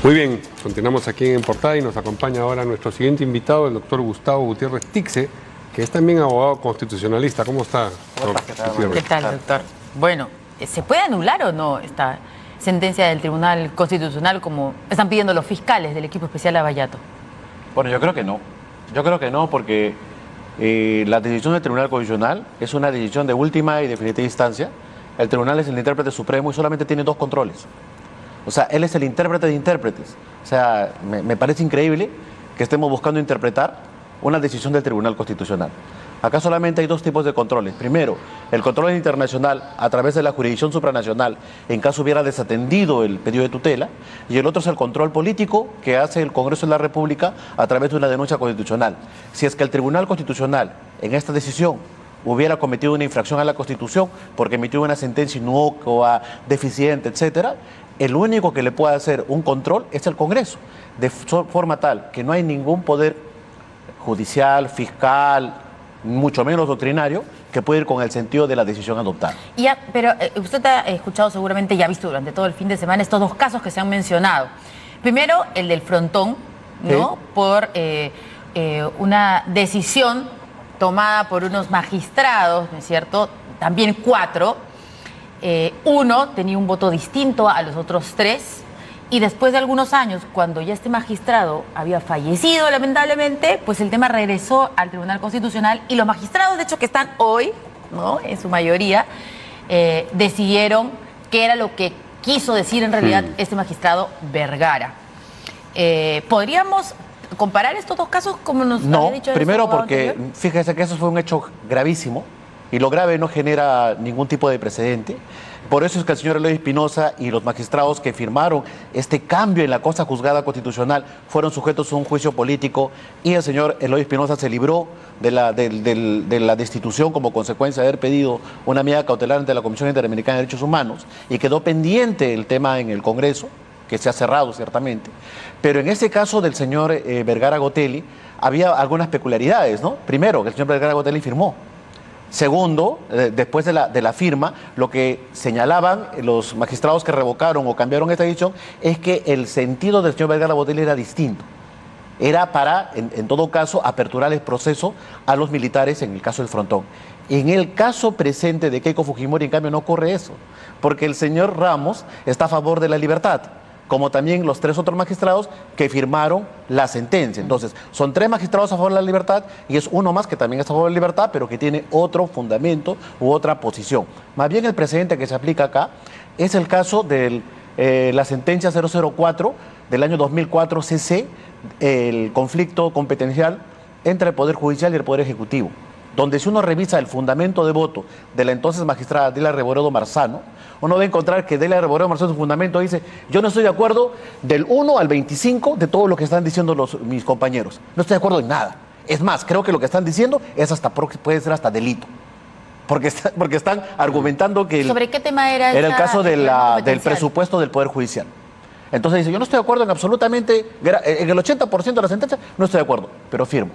Muy bien, continuamos aquí en Portada y nos acompaña ahora nuestro siguiente invitado, el doctor Gustavo Gutiérrez Tixe, que es también abogado constitucionalista. ¿Cómo está, doctor Gutiérrez? ¿Qué tal, doctor? Bueno, ¿se puede anular o no esta sentencia del Tribunal Constitucional como están pidiendo los fiscales del equipo especial Lavallato? Bueno, yo creo que no. Yo creo que no porque la decisión del Tribunal Constitucional es una decisión de última y definitiva instancia. El tribunal es el intérprete supremo y solamente tiene dos controles. O sea, él es el intérprete de intérpretes. O sea, me parece increíble que estemos buscando interpretar una decisión del Tribunal Constitucional. Acá solamente hay dos tipos de controles. Primero, el control internacional a través de la jurisdicción supranacional en caso hubiera desatendido el pedido de tutela, y el otro es el control político que hace el Congreso de la República a través de una denuncia constitucional. Si es que el Tribunal Constitucional en esta decisión hubiera cometido una infracción a la Constitución porque emitió una sentencia inocua, deficiente, etcétera, el único que le puede hacer un control es el Congreso, de forma tal que no hay ningún poder judicial, fiscal, mucho menos doctrinario, que puede ir con el sentido de la decisión adoptada. Pero usted ha escuchado seguramente y ha visto durante todo el fin de semana estos dos casos que se han mencionado. Primero, el del Frontón, ¿no? Sí. Por una decisión tomada por unos magistrados, ¿no es cierto? También 4. Uno tenía un voto distinto a los otros 3, y después de algunos años, cuando ya este magistrado había fallecido lamentablemente, pues el tema regresó al Tribunal Constitucional y los magistrados, de hecho, que están hoy, ¿no?, en su mayoría, decidieron qué era lo que quiso decir en realidad este magistrado Vergara. ¿Podríamos comparar estos dos casos como nos había dicho? No, primero porque fíjese que eso fue un hecho gravísimo. Y lo grave no genera ningún tipo de precedente. Por eso es que el señor Eloy Espinosa y los magistrados que firmaron este cambio en la cosa juzgada constitucional fueron sujetos a un juicio político, y el señor Eloy Espinosa se libró de la destitución como consecuencia de haber pedido una medida cautelar ante la Comisión Interamericana de Derechos Humanos, y quedó pendiente el tema en el Congreso, que se ha cerrado ciertamente. Pero en este caso del señor Vergara Gotelli había algunas peculiaridades, ¿no? Primero, que el señor Vergara Gotelli firmó. Segundo, después de la firma, lo que señalaban los magistrados que revocaron o cambiaron esta decisión es que el sentido del señor Vergara Gotelli era distinto. Era para, en todo caso, aperturar el proceso a los militares en el caso del Frontón. En el caso presente de Keiko Fujimori, en cambio, no ocurre eso, porque el señor Ramos está a favor de la libertad, como también los 3 otros magistrados que firmaron la sentencia. Entonces, son 3 magistrados a favor de la libertad y es uno más que también está a favor de la libertad, pero que tiene otro fundamento u otra posición. Más bien el precedente que se aplica acá es el caso de la sentencia 004 del año 2004 CC, el conflicto competencial entre el Poder Judicial y el Poder Ejecutivo, donde si uno revisa el fundamento de voto de la entonces magistrada Delia Reboredo Marzano, uno va a encontrar que Delia Reboredo Marzano en su fundamento dice: yo no estoy de acuerdo del 1 al 25 de todo lo que están diciendo mis compañeros. No estoy de acuerdo en nada. Es más, creo que lo que están diciendo es puede ser hasta delito. Porque están argumentando que... ¿Sobre qué tema era? Era el caso del presupuesto del Poder Judicial. Entonces dice: yo no estoy de acuerdo en absolutamente, en el 80% de la sentencia, no estoy de acuerdo, pero firmo.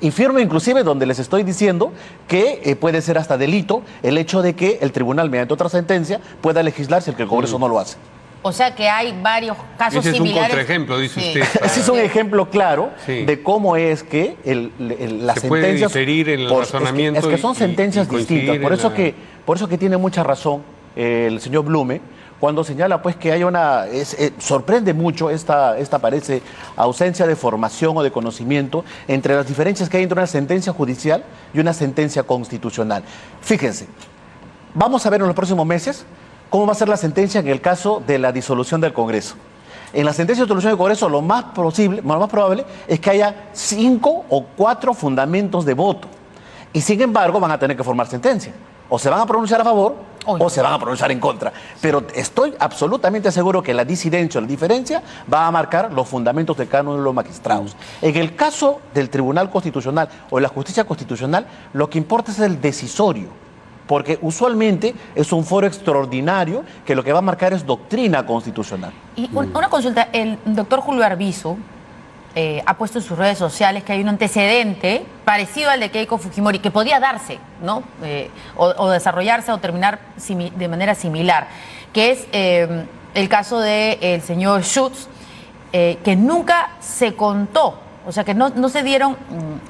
Y firmo inclusive donde les estoy diciendo que puede ser hasta delito el hecho de que el tribunal, mediante otra sentencia, pueda legislar si el Congreso no lo hace. O sea que hay varios casos similares. Ese es un contraejemplo, dice usted. Ese es un ejemplo claro de cómo es que las sentencias... puede diferir en el razonamiento. Es que son sentencias distintas. Por eso que tiene mucha razón el señor Blume cuando señala pues que hay sorprende mucho esta parece ausencia de formación o de conocimiento entre las diferencias que hay entre una sentencia judicial y una sentencia constitucional. Fíjense, vamos a ver en los próximos meses cómo va a ser la sentencia en el caso de la disolución del Congreso. En la sentencia de disolución del Congreso lo más probable es que haya 5 o 4 fundamentos de voto, y sin embargo van a tener que formar sentencia. O se van a pronunciar a favor o se van a pronunciar en contra. Pero estoy absolutamente seguro que la disidencia o la diferencia va a marcar los fundamentos de cada uno de los magistrados. En el caso del Tribunal Constitucional o de la Justicia Constitucional, lo que importa es el decisorio, porque usualmente es un foro extraordinario que lo que va a marcar es doctrina constitucional. Y una consulta, el doctor Julio Arbizu ha puesto en sus redes sociales que hay un antecedente parecido al de Keiko Fujimori, que podía darse, ¿no? O desarrollarse o terminar de manera similar, que es el caso del señor Schutz, que nunca se contó. O sea, que no se dieron,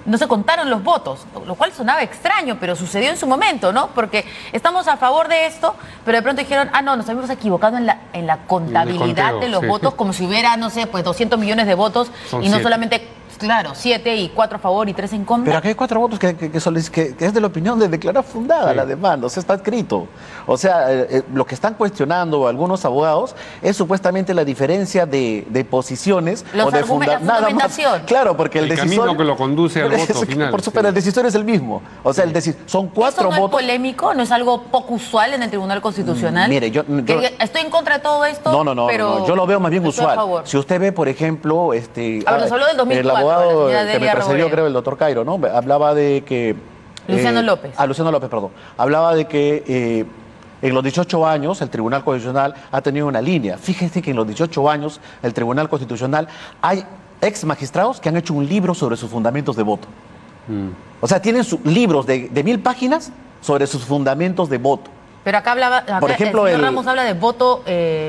no se contaron los votos, lo cual sonaba extraño, pero sucedió en su momento, ¿no? Porque estamos a favor de esto, pero de pronto dijeron, no, nos habíamos equivocado en la contabilidad de los votos, como si hubiera, no sé, pues 200 millones de votos y no solamente... Claro, 7 y 4 a favor y 3 en contra. Pero aquí hay 4 votos que es de la opinión de declarar fundada la demanda, o sea, está escrito. O sea, lo que están cuestionando algunos abogados es supuestamente la diferencia de posiciones los o de fundamentación. Claro, porque el decisor... camino que lo conduce al voto final. Pero el decisor es el mismo. O sea, son 4 votos... ¿Eso no es polémico? ¿No es algo poco usual en el Tribunal Constitucional? Mire, yo estoy en contra de todo esto, no, yo lo veo más bien usual. Si usted ve, por ejemplo... nos habló del 2004. Que me precedió, creo, el doctor Cairo, ¿no? Hablaba de que... Luciano López. Luciano López, perdón. Hablaba de que en los 18 años el Tribunal Constitucional ha tenido una línea. Fíjense que en los 18 años el Tribunal Constitucional hay ex magistrados que han hecho un libro sobre sus fundamentos de voto. O sea, tienen libros de 1000 páginas sobre sus fundamentos de voto. Pero acá por ejemplo, el señor Ramos habla de voto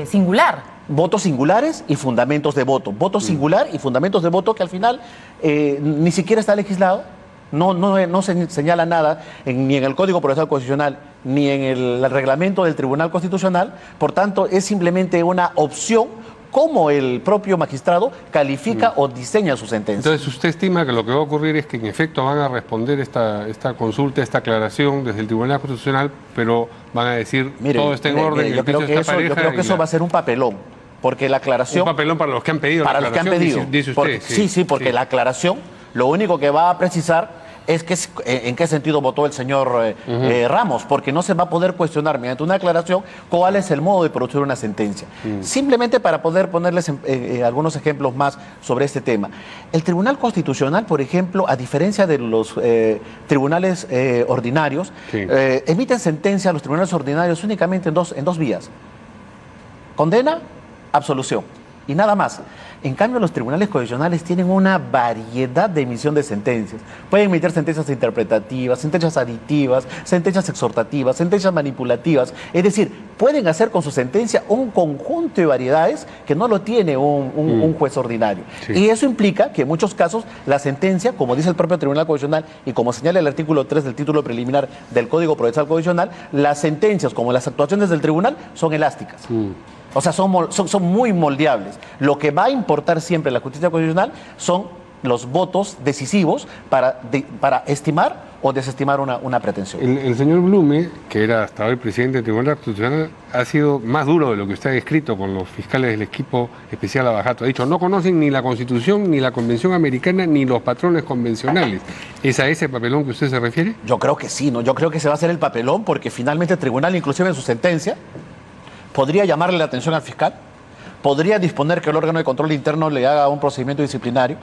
singular. Votos singulares y fundamentos de voto. Voto singular y fundamentos de voto que al final ni siquiera está legislado, no se señala nada ni en el Código Procesal Constitucional ni en el reglamento del Tribunal Constitucional. Por tanto, es simplemente una opción cómo el propio magistrado califica o diseña su sentencia. Entonces, ¿usted estima que lo que va a ocurrir es que en efecto van a responder esta consulta, esta aclaración desde el Tribunal Constitucional, pero van a decir todo está en orden? Yo creo que eso va a ser un papelón, porque la aclaración... Un papelón para los que han pedido para la aclaración, los que han pedido. dice usted. Sí, porque la aclaración lo único que va a precisar es que en qué sentido votó el señor Ramos, porque no se va a poder cuestionar mediante una aclaración cuál es el modo de producir una sentencia. Simplemente para poder ponerles algunos ejemplos más sobre este tema. El Tribunal Constitucional, por ejemplo, a diferencia de los tribunales ordinarios, emiten sentencia a los tribunales ordinarios únicamente en dos vías. Condena, absolución. Y nada más. En cambio, los tribunales constitucionales tienen una variedad de emisión de sentencias. Pueden emitir sentencias interpretativas, sentencias aditivas, sentencias exhortativas, sentencias manipulativas. Es decir, pueden hacer con su sentencia un conjunto de variedades que no lo tiene un juez ordinario. Y eso implica que en muchos casos la sentencia, como dice el propio Tribunal Constitucional y como señala el artículo 3 del título preliminar del Código Procesal Constitucional, las sentencias, como las actuaciones del tribunal, son elásticas. O sea, son muy moldeables. Lo que va a importar siempre en la justicia constitucional son los votos decisivos para estimar o desestimar una pretensión. El señor Blume, que era hasta hoy presidente del Tribunal Constitucional, ha sido más duro de lo que usted ha escrito con los fiscales del equipo especial Abajato. Ha dicho, no conocen ni la Constitución, ni la Convención Americana, ni los patrones convencionales. ¿Es a ese papelón que usted se refiere? Yo creo que sí, ¿no? Yo creo que se va a hacer el papelón porque finalmente el tribunal, inclusive en su sentencia, podría llamarle la atención al fiscal, podría disponer que el órgano de control interno le haga un procedimiento disciplinario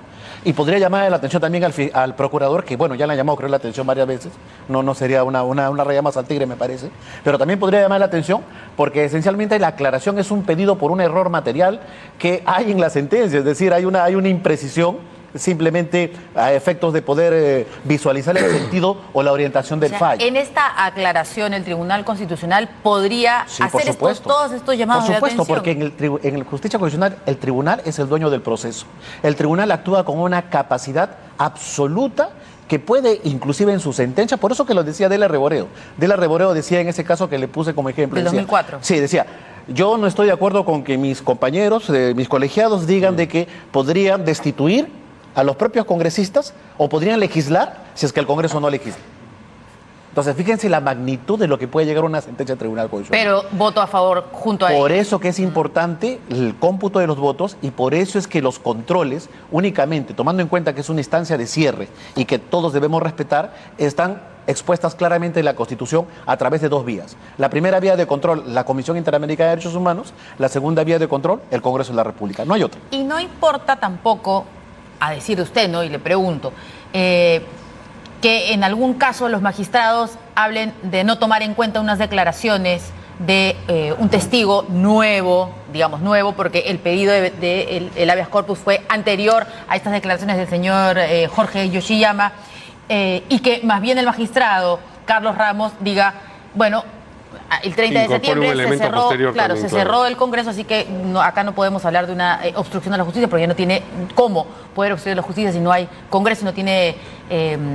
y podría llamarle la atención también al procurador, que bueno, ya le han llamado, creo, la atención varias veces, no sería una raya más al tigre, me parece, pero también podría llamar la atención porque esencialmente la aclaración es un pedido por un error material que hay en la sentencia, es decir, hay una imprecisión simplemente a efectos de poder visualizar el sentido o la orientación del fallo. En esta aclaración, el Tribunal Constitucional podría hacer todos estos llamados de atención. Por supuesto, porque en el justicia constitucional el tribunal es el dueño del proceso. El tribunal actúa con una capacidad absoluta que puede, inclusive en su sentencia, por eso que lo decía Dela Reboreo. Dela Reboreo decía en ese caso que le puse como ejemplo. Del 2004. Sí, decía, yo no estoy de acuerdo con que mis compañeros, mis colegiados digan de que podrían destituir a los propios congresistas o podrían legislar si es que el Congreso no legisla. Entonces, fíjense la magnitud de lo que puede llegar a una sentencia del Tribunal Constitucional. Pero voto a favor junto a ellos. Por eso que es importante el cómputo de los votos y por eso es que los controles, únicamente tomando en cuenta que es una instancia de cierre y que todos debemos respetar, están expuestas claramente en la Constitución a través de dos vías. La primera vía de control, la Comisión Interamericana de Derechos Humanos. La segunda vía de control, el Congreso de la República. No hay otra. Y no importa tampoco, a decir de usted, ¿no? Y le pregunto, que en algún caso los magistrados hablen de no tomar en cuenta unas declaraciones de un testigo nuevo, digamos nuevo, porque el pedido el habeas corpus fue anterior a estas declaraciones del señor Jorge Yoshiyama, y que más bien el magistrado Carlos Ramos diga, bueno, el 30 de Incorpora un septiembre se elemento cerró, posterior claro, también, se cerró el Congreso, así que acá no podemos hablar de una obstrucción a la justicia porque ya no tiene cómo poder obstruir la justicia si no hay Congreso y no tiene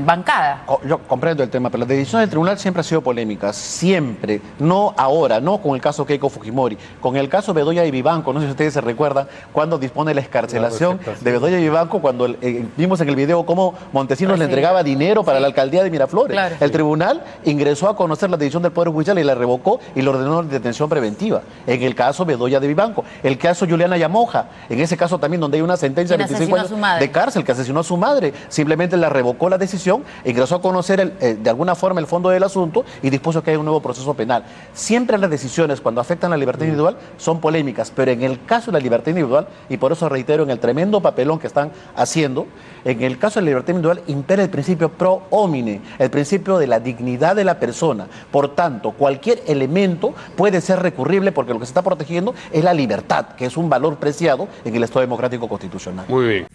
bancada. Yo comprendo el tema, pero la decisión del tribunal siempre ha sido polémica, siempre, no ahora, no con el caso Keiko Fujimori, con el caso Bedoya y Vivanco, no sé si ustedes se recuerdan, cuando dispone la excarcelación de Bedoya y Vivanco, cuando vimos en el video cómo Montesinos le entregaba dinero para la alcaldía de Miraflores. Claro. El tribunal ingresó a conocer la decisión del Poder Judicial y la revocó y le ordenó detención preventiva. En el caso Bedoya de Vivanco, el caso Juliana Yamoja, en ese caso también donde hay una sentencia de 25 años de cárcel que asesinó a su madre, simplemente la revocó la decisión, ingresó a conocer de alguna forma el fondo del asunto y dispuso que haya un nuevo proceso penal. Siempre las decisiones cuando afectan la libertad individual son polémicas, pero en el caso de la libertad individual, y por eso reitero en el tremendo papelón que están haciendo, en el caso de la libertad individual impera el principio pro homine, el principio de la dignidad de la persona. Por tanto, cualquier elemento puede ser recurrible porque lo que se está protegiendo es la libertad, que es un valor preciado en el Estado democrático constitucional. Muy bien.